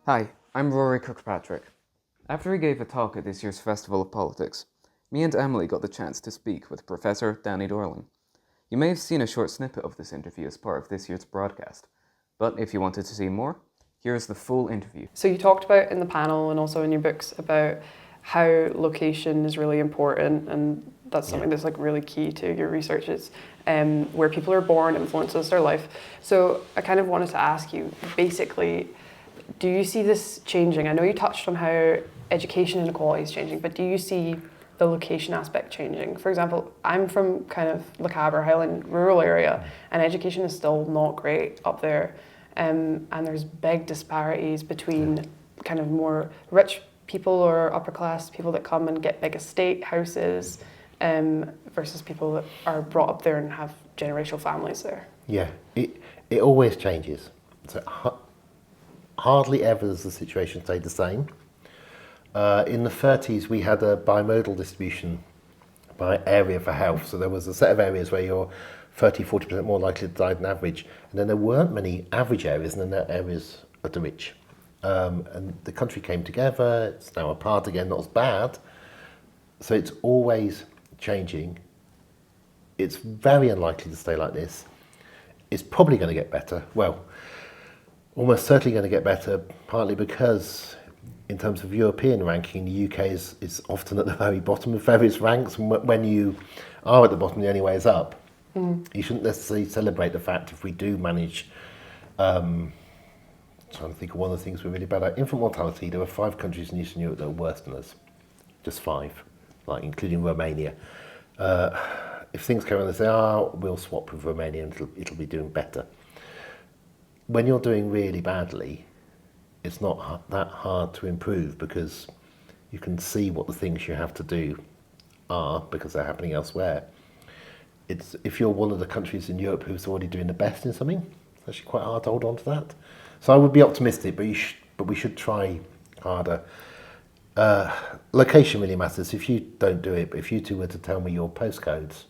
Hi, I'm Rory Kirkpatrick. After he gave a talk at this year's Festival of Politics, me and Emilie got the chance to speak with Professor Danny Dorling. You may have seen a short snippet of this interview as part of this year's broadcast, but if you wanted to see more, here's the full interview. So you talked about in the panel and also in your books about how location is really important, and that's something that's like really key to your research. Is where people are born influences their life. So I kind of wanted to ask you, basically, do you see this changing? I know you touched on how education inequality is changing, but do you see the location aspect changing? For example, I'm from kind of Le Cabre, Highland rural area, and education is still not great up there. And there's big disparities between kind of more rich people or upper class people that come and get big estate houses versus people that are brought up there and have generational families there. Yeah, it always changes. So hardly ever does the situation stay the same. In the 30s, we had a bimodal distribution by area for health. So there was a set of areas where you're 30-40% more likely to die than average. And then there weren't many average areas, and then there are areas of the rich. And the country came together. It's now apart again, not as bad. So it's always changing. It's very unlikely to stay like this. It's probably going to get better. Well, almost certainly going to get better, partly because in terms of European ranking, the UK is often at the very bottom of various ranks, and when you are at the bottom, the only way is up. You shouldn't necessarily celebrate the fact if we do manage, trying to think of one of the things we're really bad at, infant mortality. There are 5 countries in Eastern Europe that are worse than us, just 5, like including Romania. If things come on and say, we'll swap with Romania and it'll be doing better. When you're doing really badly, it's not that hard to improve because you can see what the things you have to do are because they're happening elsewhere. If you're one of the countries in Europe who's already doing the best in something, it's actually quite hard to hold on to that. So I would be optimistic, but we should try harder. Location really matters. If you don't do it, but if you two were to tell me your postcodes,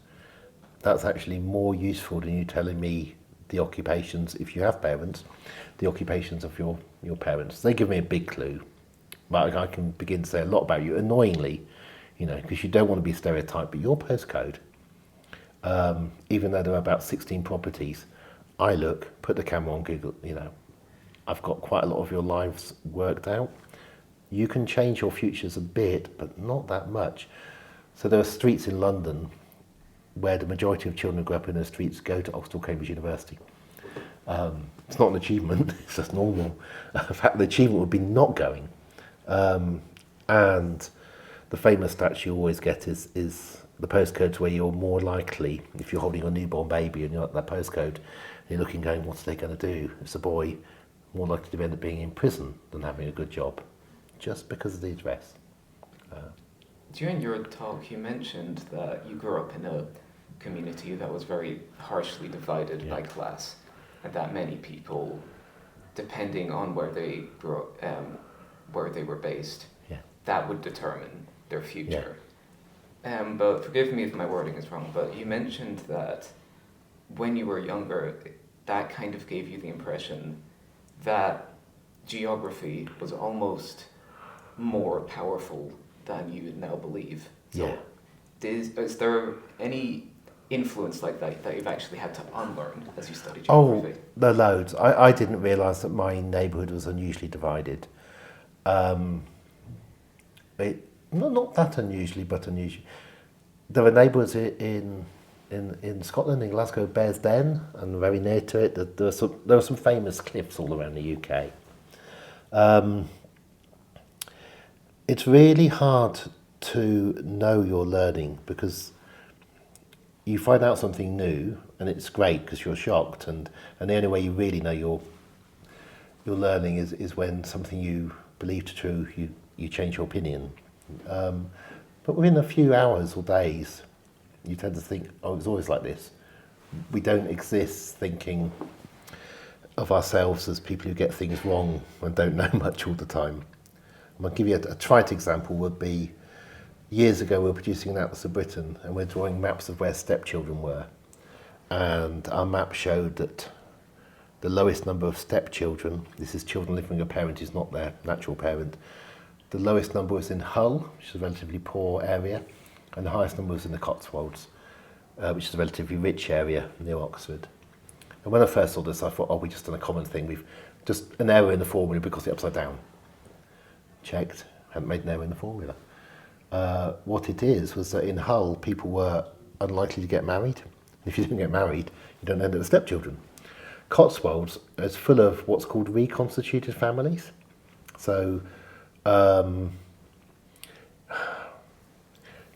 that's actually more useful than you telling me the occupations, if you have parents, the occupations of your parents. They give me a big clue, but I can begin to say a lot about you, annoyingly, because you don't want to be stereotyped, but your postcode, even though there are about 16 properties, I look, put the camera on Google, I've got quite a lot of your lives worked out. You can change your futures a bit, but not that much. So there are streets in London where the majority of children who grow up in those streets go to Oxford or Cambridge University. It's not an achievement, it's just normal. In fact, the achievement would be not going. And the famous stat you always get is the postcodes where you're more likely, if you're holding a newborn baby and you're at that postcode, you're looking going, what's they going to do? It's a boy, more likely to end up being in prison than having a good job, just because of the address. During your talk, you mentioned that you grew up in a community that was very harshly divided by class, and that many people, depending on where they grew up, where they were based, that would determine their future. But forgive me if my wording is wrong, but you mentioned that when you were younger, that kind of gave you the impression that geography was almost more powerful than you now believe. So is there any influence like that you've actually had to unlearn as you study geography? Oh, there are loads. I didn't realise that my neighbourhood was unusually divided. Not that unusually, but unusual. There are neighbourhoods in Scotland, in Glasgow, Bears Den, and very near to it, there are some famous cliffs all around the UK. It's really hard to know you're learning because you find out something new and it's great because you're shocked, and the only way you really know you're learning is when something you believed true, you change your opinion. But within a few hours or days, you tend to think, it's always like this. We don't exist thinking of ourselves as people who get things wrong and don't know much all the time. I'll give you a trite example would be, years ago we were producing an Atlas of Britain and we're drawing maps of where stepchildren were. And our map showed that the lowest number of stepchildren. This is children living with a parent who's not their natural parent. The lowest number was in Hull, which is a relatively poor area, and the highest number was in the Cotswolds, which is a relatively rich area near Oxford. And when I first saw this, I thought, oh, we've just done a common thing. We've just an error in the formula because it's upside down. Checked, hadn't made an error in the formula. What it is was that in Hull, people were unlikely to get married. If you didn't get married, you don't end up with stepchildren. Cotswolds is full of what's called reconstituted families. So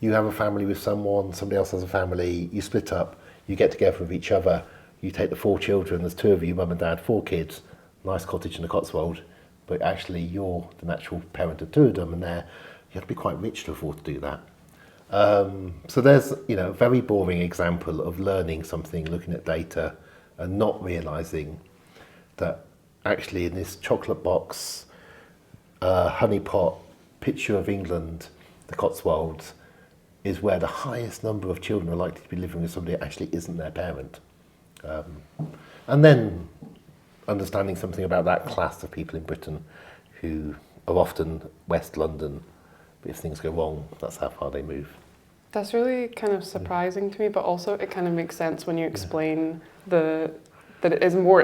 you have a family with someone, somebody else has a family, you split up, you get together with each other, you take the 4 children, there's 2 of you, mum and dad, 4 kids, nice cottage in the Cotswold, but actually you're the natural parent of 2 of them, and you have to be quite rich to afford to do that. So there's, a very boring example of learning something, looking at data, and not realising that actually in this chocolate box, honeypot picture of England, the Cotswolds, is where the highest number of children are likely to be living with somebody that actually isn't their parent. And then understanding something about that class of people in Britain who are often West London, but if things go wrong, that's how far they move. That's really kind of surprising to me, but also it kind of makes sense when you explain that it is more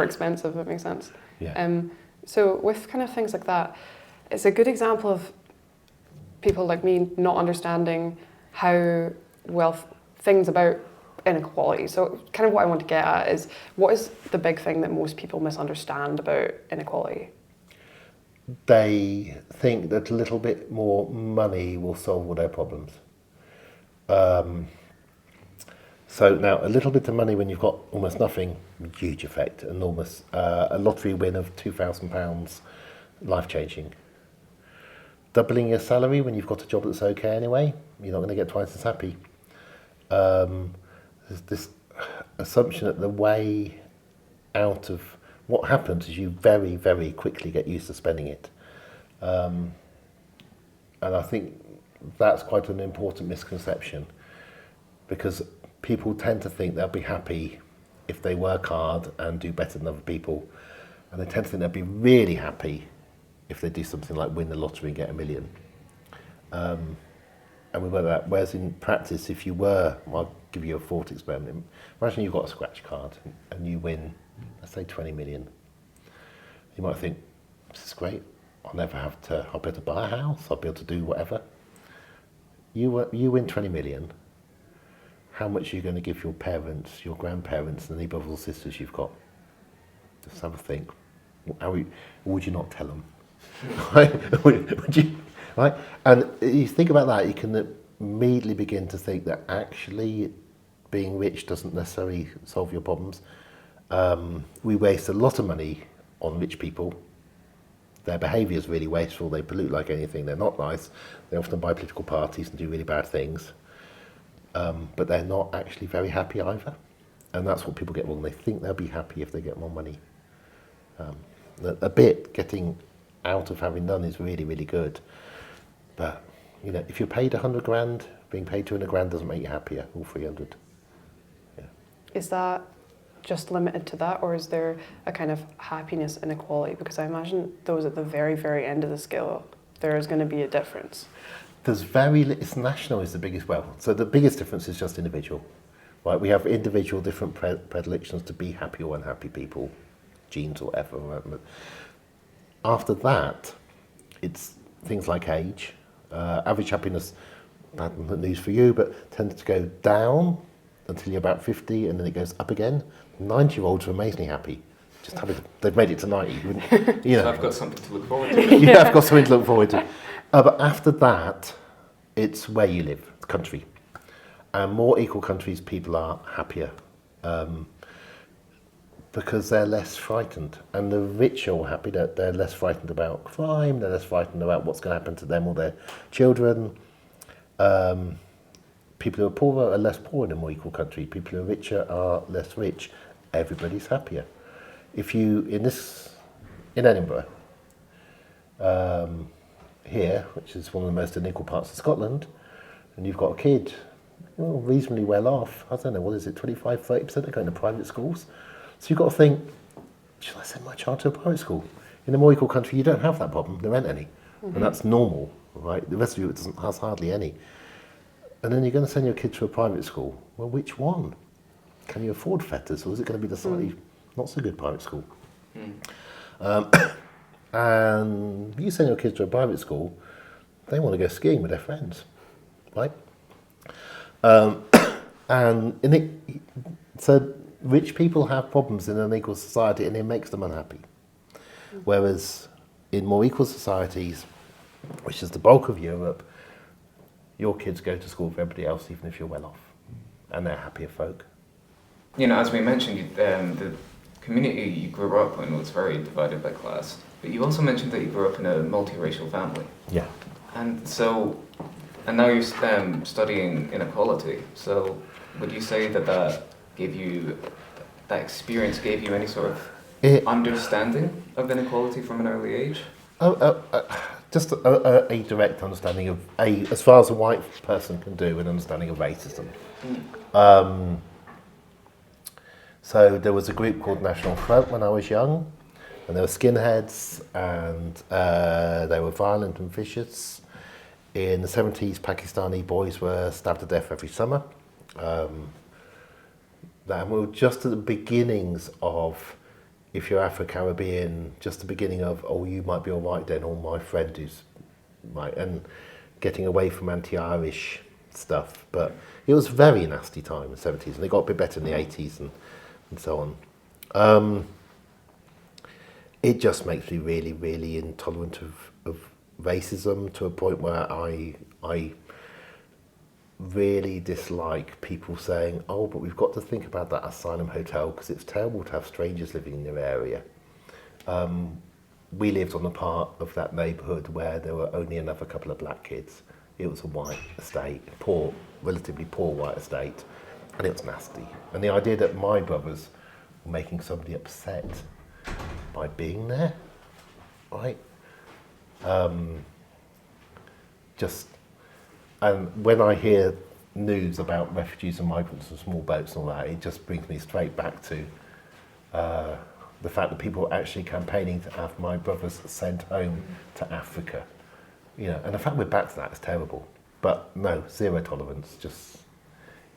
expensive. That makes sense. Yeah. So with kind of things like that, it's a good example of people like me not understanding how things about inequality. So kind of what I want to get at is, what is the big thing that most people misunderstand about inequality? They think that a little bit more money will solve all their problems. So now a little bit of money when you've got almost nothing, huge effect, enormous. A lottery win of £2,000, life-changing. Doubling your salary when you've got a job that's okay anyway, you're not going to get twice as happy. There's this assumption that the way out of what happens is you very, very quickly get used to spending it. And I think that's quite an important misconception, because people tend to think they'll be happy if they work hard and do better than other people, and they tend to think they'll be really happy if they do something like win the lottery and get £1 million. And we work that. Whereas in practice, if you were, I'll give you a thought experiment. Imagine you've got a scratch card and you win, let's say 20 million. You might think, this is great. I'll be able to buy a house. I'll be able to do whatever. You win 20 million. How much are you going to give your parents, your grandparents, and any brothers or sisters you've got? Just have a think. Would you not tell them? Right? Would you? Right? And you think about that, you can immediately begin to think that actually being rich doesn't necessarily solve your problems. We waste a lot of money on rich people. Their behaviour is really wasteful, they pollute like anything, they're not nice, they often buy political parties and do really bad things. But they're not actually very happy either. And that's what people get wrong. They think they'll be happy if they get more money. A bit getting out of having none is really, really good. But, if you're paid 100 grand, being paid 200 grand doesn't make you happier, or 300. Yeah. Is that just limited to that, or is there a kind of happiness inequality? Because I imagine those at the very, very end of the scale, there is going to be a difference. It's national is the biggest, so the biggest difference is just individual. Right? We have individual different predilections to be happy or unhappy people, genes or whatever. After that, it's things like age. Average happiness, bad news for you, but tends to go down until you're about 50, and then it goes up again. 90-year-olds are amazingly happy. Just happy they've made it to 90. So I've got something to look forward to. Yeah, I've got something to look forward to. But after that, it's where you live, the country. And more equal countries, people are happier. Because they're less frightened. And the rich are happy that they're less frightened about crime, they're less frightened about what's going to happen to them or their children. People who are poorer are less poor in a more equal country. People who are richer are less rich. Everybody's happier. If you, in Edinburgh, here, which is one of the most unequal parts of Scotland, and you've got a kid, reasonably well off, I don't know, 25, 30% are going to private schools. So you've got to think, should I send my child to a private school? In a more equal country, you don't have that problem. There aren't any. And that's normal, right? The rest of you has hardly any. And then you're going to send your kid to a private school. Well, which one? Can you afford fetters, or is it going to be the slightly not so good private school? And you send your kids to a private school, they want to go skiing with their friends, right? So rich people have problems in an equal society, and it makes them unhappy. Whereas in more equal societies, which is the bulk of Europe, your kids go to school with everybody else, even if you're well off, and they're happier folk. As we mentioned, the community you grew up in was very divided by class, but you also mentioned that you grew up in a multiracial family. Yeah. And now you're studying inequality. So would you say that experience gave you any sort of understanding of inequality from an early age? Just a direct understanding of, as far as a white person can do, an understanding of racism. So there was a group called National Front when I was young, and they were skinheads, and they were violent and vicious. In the 70s, Pakistani boys were stabbed to death every summer. That we were just at the beginnings of, if you're Afro-Caribbean, just the beginning of, oh, you might be all right then, or my friend is right, and getting away from anti-Irish stuff. But it was a very nasty time in the 70s, and it got a bit better in the 80s and so on. It just makes me really, really intolerant of racism, to a point where I really dislike people saying, oh, but we've got to think about that asylum hotel because it's terrible to have strangers living in your area. We lived on a part of that neighbourhood where there were only another couple of black kids. It was a white estate, relatively poor white estate, and it was nasty. And the idea that my brothers were making somebody upset by being there, right? And when I hear news about refugees and migrants and small boats and all that, it just brings me straight back to the fact that people are actually campaigning to have my brothers sent home to Africa. And the fact we're back to that is terrible. But no, zero tolerance, just,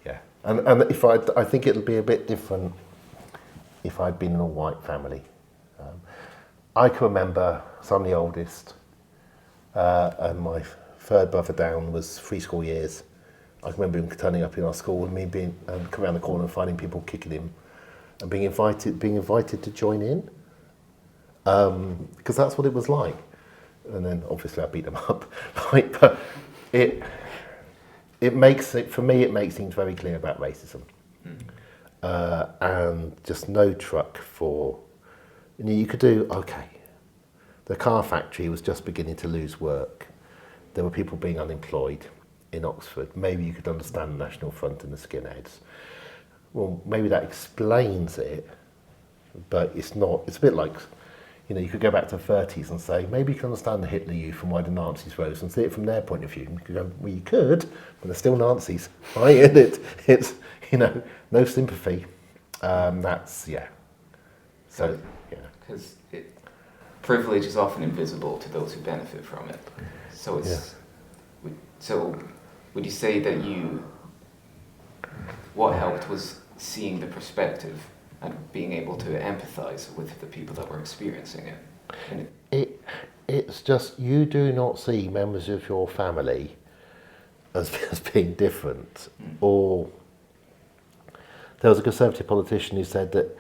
yeah. And I think it'll be a bit different if I'd been in a white family. I can remember, so I'm the oldest, and my third brother down was 3 school years. I can remember him turning up in our school and me coming around the corner and finding people kicking him and being invited to join in, because that's what it was like. And then obviously I beat them up, right? But it makes things very clear about racism, and just no truck for. You could do, okay, the car factory was just beginning to lose work. There were people being unemployed in Oxford. Maybe you could understand the National Front and the skinheads. Well, maybe that explains it, but it's not. It's a bit like, you could go back to the 30s and say, maybe you can understand the Hitler Youth and why the Nazis rose and see it from their point of view. You could go, well, you could, but they're still Nazis, right? And it's no sympathy. That's, yeah. So, yeah. Because privilege is often invisible to those who benefit from it. So it's. Yeah. So would you say that what helped was seeing the perspective and being able to empathise with the people that were experiencing it? It's just, you do not see members of your family as being different. Or there was a Conservative politician who said that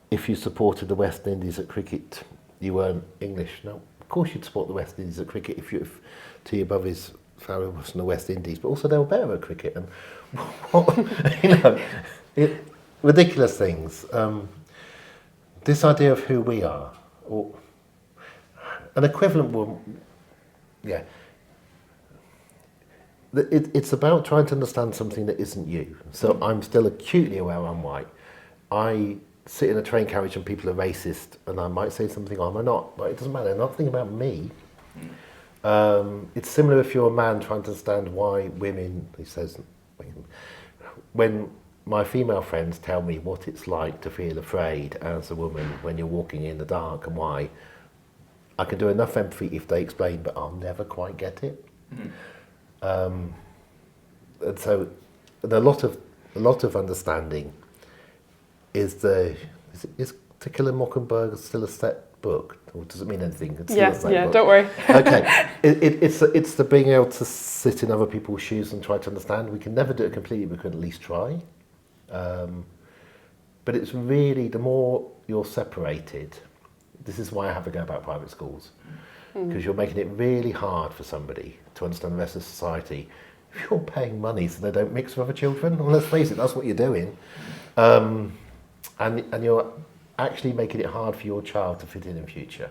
if you supported the West Indies at cricket, you weren't English. No, of course you'd support the West Indies at cricket if T. above his family was from the West Indies, but also they were better at cricket. And ridiculous things. This idea of who we are, or an equivalent one, yeah. It's about trying to understand something that isn't you. So I'm still acutely aware I'm white. I sit in a train carriage and people are racist, and I might say something, or I might not, but it doesn't matter. Nothing about me. It's similar if you're a man trying to understand why women, he says, when my female friends tell me what it's like to feel afraid as a woman when you're walking in the dark and why. I can do enough empathy if they explain, but I'll never quite get it. And so, a lot of understanding is To Kill a Mockingbird still a set book, or does it mean anything? It's still a set book. Don't worry. Okay, it's the being able to sit in other people's shoes and try to understand. We can never do it completely, we can at least try. But it's really, the more you're separated, this is why I have a go about private schools, because you're making it really hard for somebody to understand the rest of society. If you're paying money so they don't mix with other children, well, let's face it, that's what you're doing. And you're actually making it hard for your child to fit in future.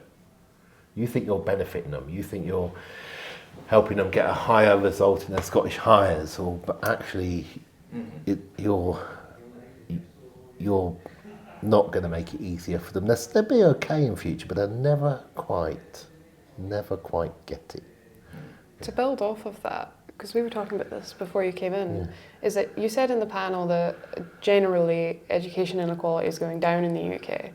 You think you're benefiting them, you think you're helping them get a higher result in their Scottish Highers, but actually you're not going to make it easier for them. They'll be okay in future, but they'll never quite get it. To build off of that, because we were talking about this before you came in, is that you said in the panel that generally education inequality is going down in the UK.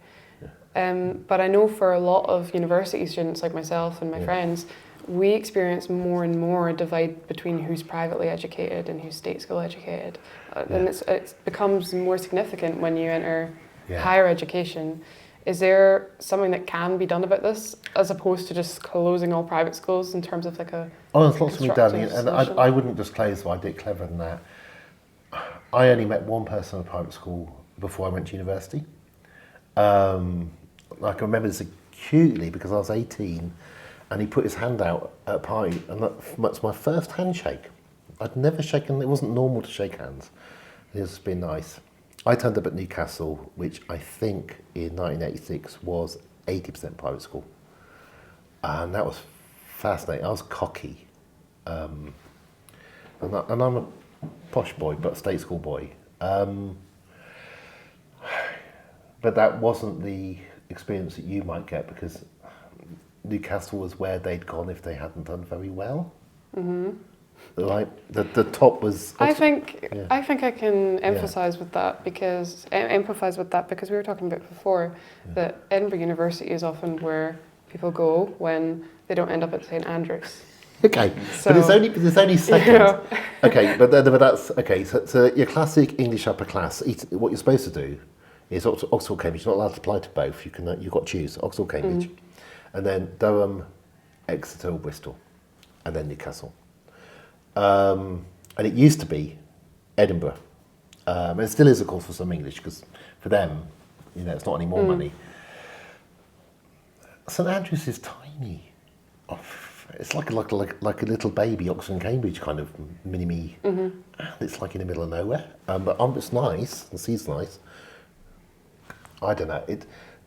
But I know for a lot of university students like myself and my friends, we experience more and more a divide between who's privately educated and who's state school educated. And it becomes more significant when you enter higher education. Is there something that can be done about this, as opposed to just closing all private schools in terms of like a there's lots to be done, and solution? I wouldn't just close them, I did cleverer than that. I only met one person in a private school before I went to university. I can remember this acutely because I was 18 and he put his hand out at a party, and that's my first handshake. I'd never shaken, it wasn't normal to shake hands. It was been nice. I turned up at Newcastle, which I think in 1986 was 80% private school. And that was fascinating. I was cocky. And I'm a posh boy, but state school boy. But that wasn't the experience that you might get, because Newcastle was where they'd gone if they hadn't done very well. Like the top was. I think I can empathise with that because we were talking about before that Edinburgh University is often where people go when they don't end up at St Andrews. Okay, so, but there's only seconds. Okay, but that's okay. So your classic English upper class. What you're supposed to do is Oxford, Cambridge. You're not allowed to apply to both. You've got to choose Oxford, Cambridge, and then Durham, Exeter, or Bristol, and then Newcastle. And it used to be Edinburgh. And it still is, of course, for some English, because for them, it's not any more money. St Andrews is tiny. It's like a little baby Oxford and Cambridge kind of mini-me. And it's like in the middle of nowhere. But it's nice. The sea's nice. I don't know.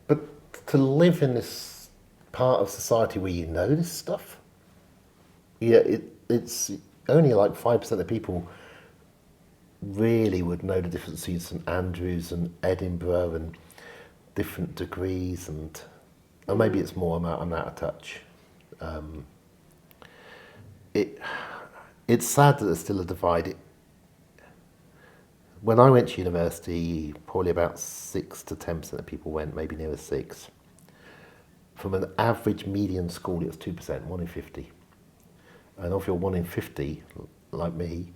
But to live in this part of society where you know this stuff, it's only like 5% of people really would know the difference between St Andrews and Edinburgh and different degrees, and maybe it's more. I'm out of touch. It's sad that there's still a divide. When I went to university, probably about 6 to 10% of people went, maybe nearer 6. From an average median school, it was 2%, 1 in 50. And if you're 1 in 50, like me,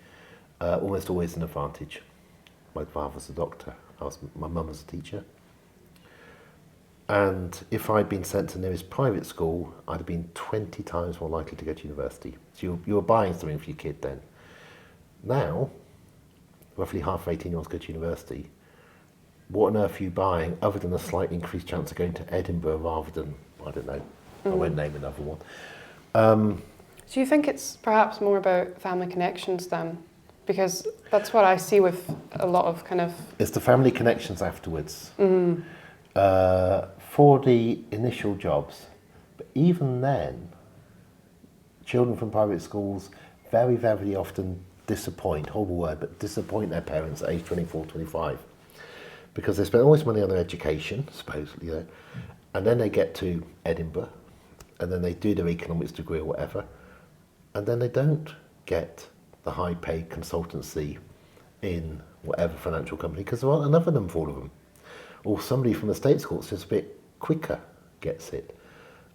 almost always an advantage. My father's a doctor, my mum was a teacher. And if I'd been sent to the nearest private school, I'd have been 20 times more likely to go to university. So you were buying something for your kid then. Now, roughly half of 18-year-olds go to university. What on earth are you buying other than a slightly increased chance of going to Edinburgh rather than, I don't know, I won't name another one. Do you think it's perhaps more about family connections then? Because that's what I see with a lot of kind of... It's the family connections afterwards. For the initial jobs. But even then, children from private schools very, very often disappoint, horrible word, but disappoint their parents at age 24, 25. Because they spend all this money on their education, supposedly, and then they get to Edinburgh, and then they do their economics degree or whatever, and then they don't get the high-paid consultancy in whatever financial company, because there aren't enough of them for all of them. Or somebody from the state school that's just a bit quicker gets it.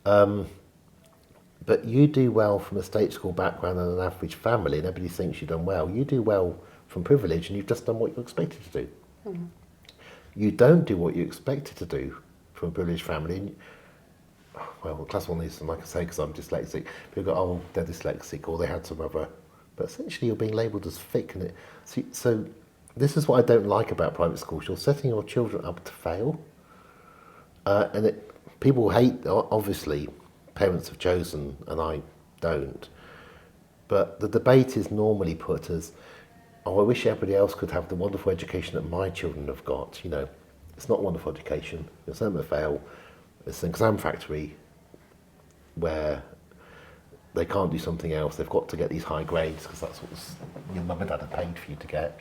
But you do well from a state school background and an average family, and everybody thinks you've done well. You do well from privilege, and you've just done what you're expected to do. Mm-hmm. You don't do what you're expected to do from a privileged family. And, well, class one is, like I say, because I'm dyslexic. People go, oh, they're dyslexic, or they had some other. But essentially, you're being labelled as thick. And so this is what I don't like about private schools. You're setting your children up to fail. People hate, obviously, parents have chosen, and I don't. But the debate is normally put as, oh, I wish everybody else could have the wonderful education that my children have got. You know, it's not wonderful education. You're sent to fail. It's an exam factory where they can't do something else. They've got to get these high grades because that's what your mum and dad have paid for you to get.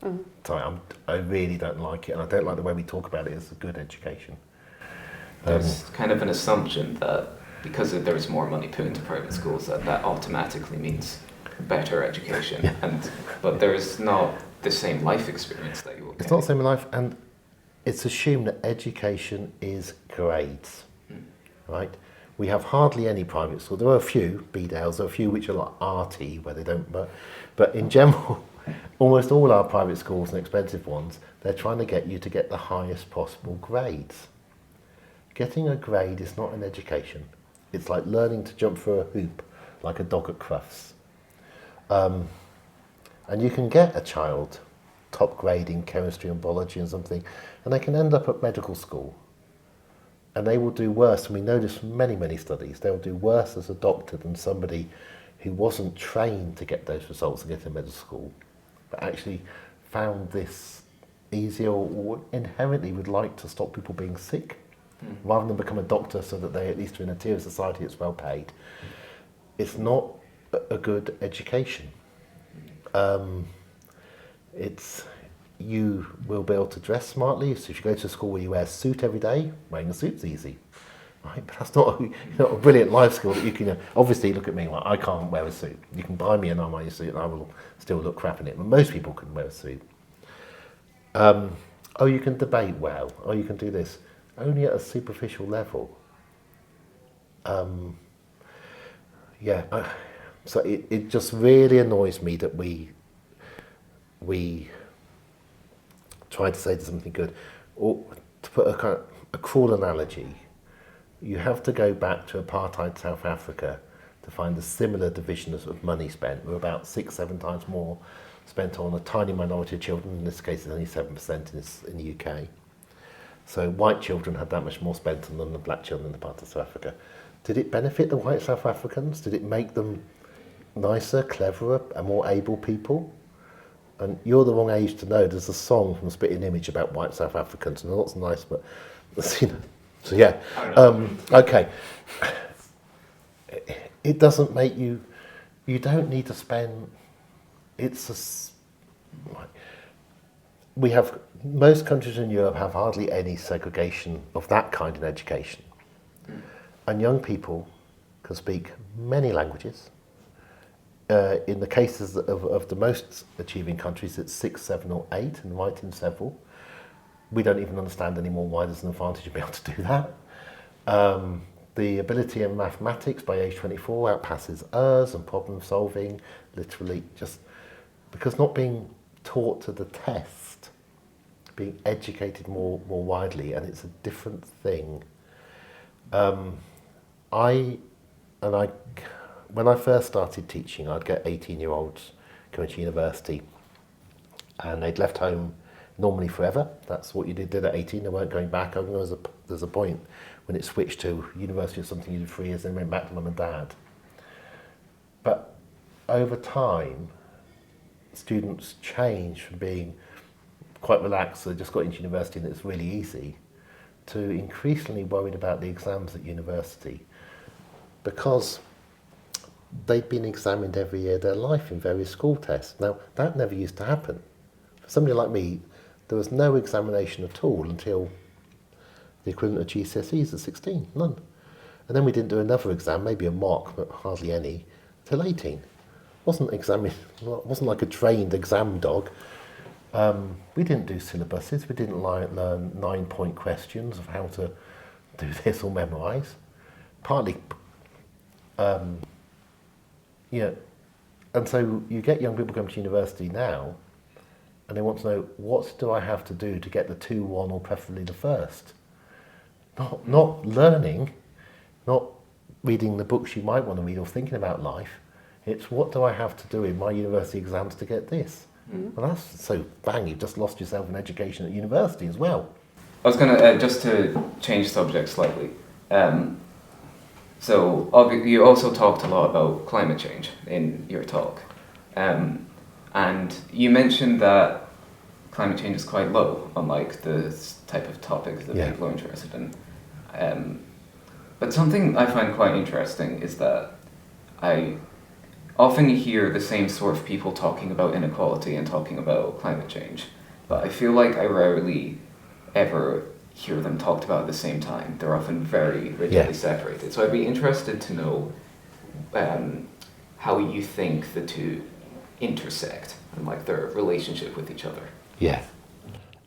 Mm-hmm. So I really don't like it, and I don't like the way we talk about it as a good education. There's kind of an assumption that because there is more money put into private schools, that automatically means better education. Yeah. But there is not the same life experience that you will get. It's not the same in life, and it's assumed that education is grades, right? We have hardly any private schools. There are a few, Bedales, there are a few which are like arty, where they don't, but in general, almost all our private schools and expensive ones, they're trying to get you to get the highest possible grades. Getting a grade is not an education. It's like learning to jump through a hoop, like a dog at Crufts. And you can get a child top grade in chemistry and biology and something, and they can end up at medical school. And they will do worse, and we know this from many, many studies, they'll do worse as a doctor than somebody who wasn't trained to get those results and get into medical school, but actually found this easier or inherently would like to stop people being sick. Rather than become a doctor so that they at least are in a tier of society that's well paid. It's not a good education. You will be able to dress smartly, so if you go to a school where you wear a suit every day, wearing a suit's easy. Right? But that's not a brilliant life skill that you can, obviously look at me, like, I can't wear a suit. You can buy me an army suit and I will still look crap in it, but most people can wear a suit. You can debate well, you can do this. Only at a superficial level. So it just really annoys me that we try to say something good. Or to put a cruel analogy, you have to go back to apartheid South Africa to find a similar division of money spent. We're about 6-7 times more spent on a tiny minority of children. In this case, it's only 7% in the UK. So white children had that much more spent on than the black children in the part of South Africa. Did it benefit the white South Africans? Did it make them nicer, cleverer, and more able people? And you're the wrong age to know. There's a song from Spitting Image about white South Africans, and they're not so nice, but you know. So yeah, okay. It doesn't make you. You don't need to spend. We have, most countries in Europe have hardly any segregation of that kind in education. And young people can speak many languages. In the cases of the most achieving countries, it's 6, 7 or 8, and writing several. We don't even understand anymore why there's an advantage to be able to do that. The ability in mathematics by age 24 outpasses us, and problem solving, literally just because not being taught to the test, being educated more widely, and it's a different thing. When I first started teaching, I'd get 18-year-olds coming to university, and they'd left home normally forever. That's what you did at 18. They weren't going back. There's a point when it switched to university or something you did 3 years, then went back to mum and dad. But over time, students change from being quite relaxed, so they just got into university and it's really easy, to increasingly worried about the exams at university, because they've been examined every year of their life in various school tests. Now, that never used to happen. For somebody like me, there was no examination at all until the equivalent of GCSEs at 16, none. And then we didn't do another exam, maybe a mock, but hardly any, till 18. Wasn't like a trained exam dog. We didn't do syllabuses. We didn't learn 9-point questions of how to do this or memorise. Partly, and so you get young people come to university now, and they want to know, what do I have to do to get the 2-1 or preferably the first? Not learning, not reading the books you might want to read or thinking about life. It's, what do I have to do in my university exams to get this? Well, that's so bang, you've just lost yourself in education at university as well. I was going to, just to change subject slightly. So you also talked a lot about climate change in your talk. And you mentioned that climate change is quite low on like the type of topic that people are interested in. But something I find quite interesting is that I often hear the same sort of people talking about inequality and talking about climate change, but I feel like I rarely ever hear them talked about at the same time. They're often very rigidly separated. So I'd be interested to know how you think the two intersect and like their relationship with each other. Yeah,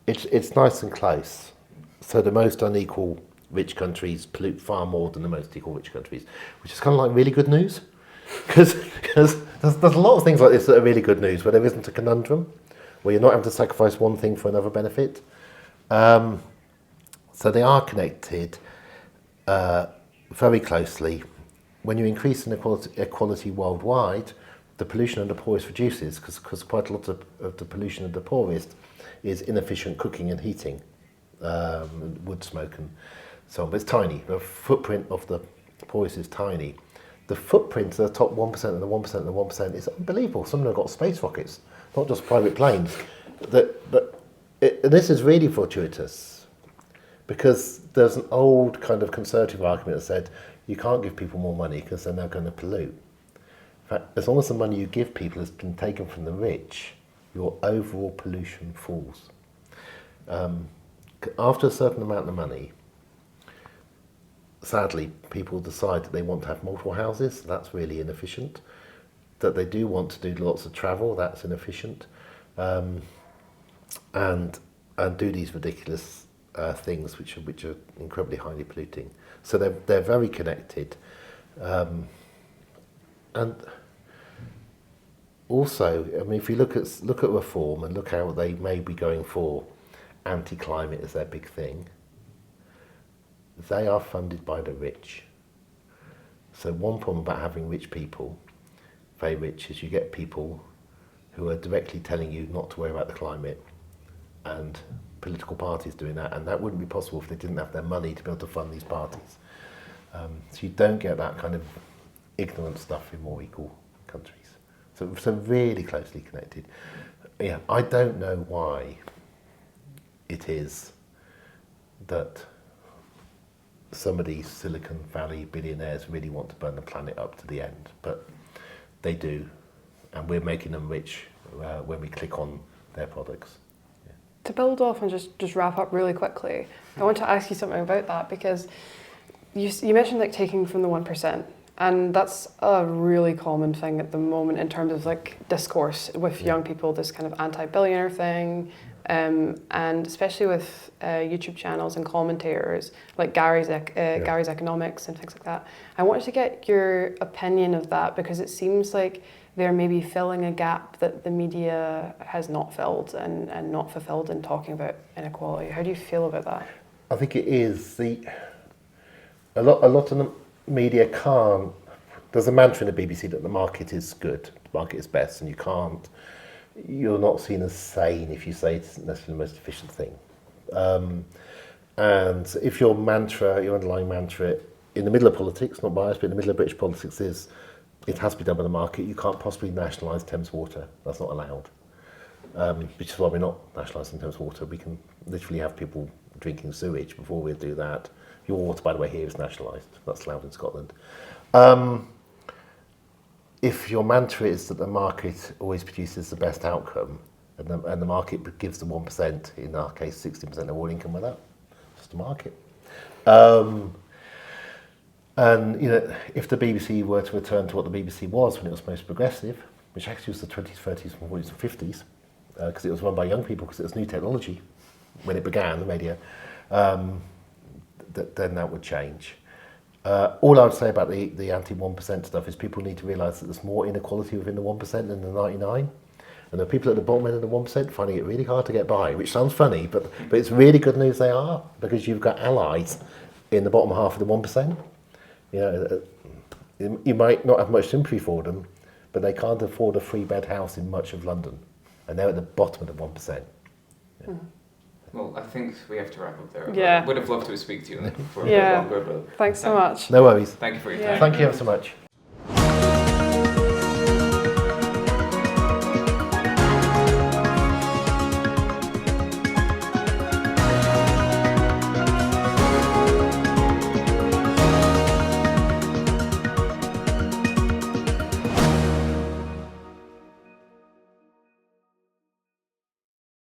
it's nice and close. So the most unequal rich countries pollute far more than the most equal rich countries, which is kind of like really good news. Because there's a lot of things like this that are really good news, where there isn't a conundrum, where you're not having to sacrifice one thing for another benefit. So they are connected very closely. When you increase inequality worldwide, the pollution of the poorest reduces, because quite a lot of the pollution of the poorest is inefficient cooking and heating, wood smoke and so on. But it's tiny. The footprint of the poorest is tiny. The footprint of the top 1% and the 1% and the 1% is unbelievable. Some of them have got space rockets, not just private planes. This is really fortuitous, because there's an old kind of conservative argument that said you can't give people more money because then they're going to pollute. In fact, as long as the money you give people has been taken from the rich, your overall pollution falls. After a certain amount of money, sadly, people decide that they want to have multiple houses. That's really inefficient. That they do want to do lots of travel. That's inefficient. And do these ridiculous things which are incredibly highly polluting. So they're very connected. And also, I mean, if you look at reform and look how they may be going for anti-climate as their big thing, they are funded by the rich. So one problem about having rich people, very rich, is you get people who are directly telling you not to worry about the climate, and political parties doing that, and that wouldn't be possible if they didn't have their money to be able to fund these parties. So you don't get that kind of ignorant stuff in more equal countries. So really closely connected. Yeah, I don't know why it is that some of these Silicon Valley billionaires really want to burn the planet up to the end, but they do, and we're making them rich when we click on their products. Yeah. To build off and just wrap up really quickly, I want to ask you something about that, because you mentioned like taking from the 1%, and that's a really common thing at the moment in terms of like discourse with young people, this kind of anti-billionaire thing. And especially with YouTube channels and commentators like Gary's Economics and things like that. I wanted to get your opinion of that, because it seems like they're maybe filling a gap that the media has not filled and not fulfilled in talking about inequality. How do you feel about that? I think it is a lot of the media can't. There's a mantra in the BBC that the market is good, the market is best, and you're not seen as sane if you say it's necessarily the most efficient thing. And if your underlying mantra in the middle of politics, not biased, but in the middle of British politics is, it has to be done by the market, you can't possibly nationalise Thames Water. That's not allowed. Which is why we're not nationalising Thames Water. We can literally have people drinking sewage before we'll do that. Your water, by the way, here is nationalised. That's allowed in Scotland. If your mantra is that the market always produces the best outcome, and the market gives the 1%, in our case 60% of all income, well, that's just the market. And if the BBC were to return to what the BBC was when it was most progressive, which actually was the 20s, 30s, 40s and 50s, because it was run by young people, because it was new technology when it began, the media, then that would change. All I would say about the anti-1% stuff is people need to realise that there's more inequality within the 1% than the 99%. And the people at the bottom end of the 1% finding it really hard to get by, which sounds funny, but it's really good news they are, because you've got allies in the bottom half of the 1%. You know, you might not have much sympathy for them, but they can't afford a 3-bed house in much of London, and they're at the bottom of the 1%. Yeah. Well, I think we have to wrap up there. Yeah. I would have loved to speak to you for a bit longer, but Thanks so much. No worries. thank you for your Yeah. time. Thank you ever so much.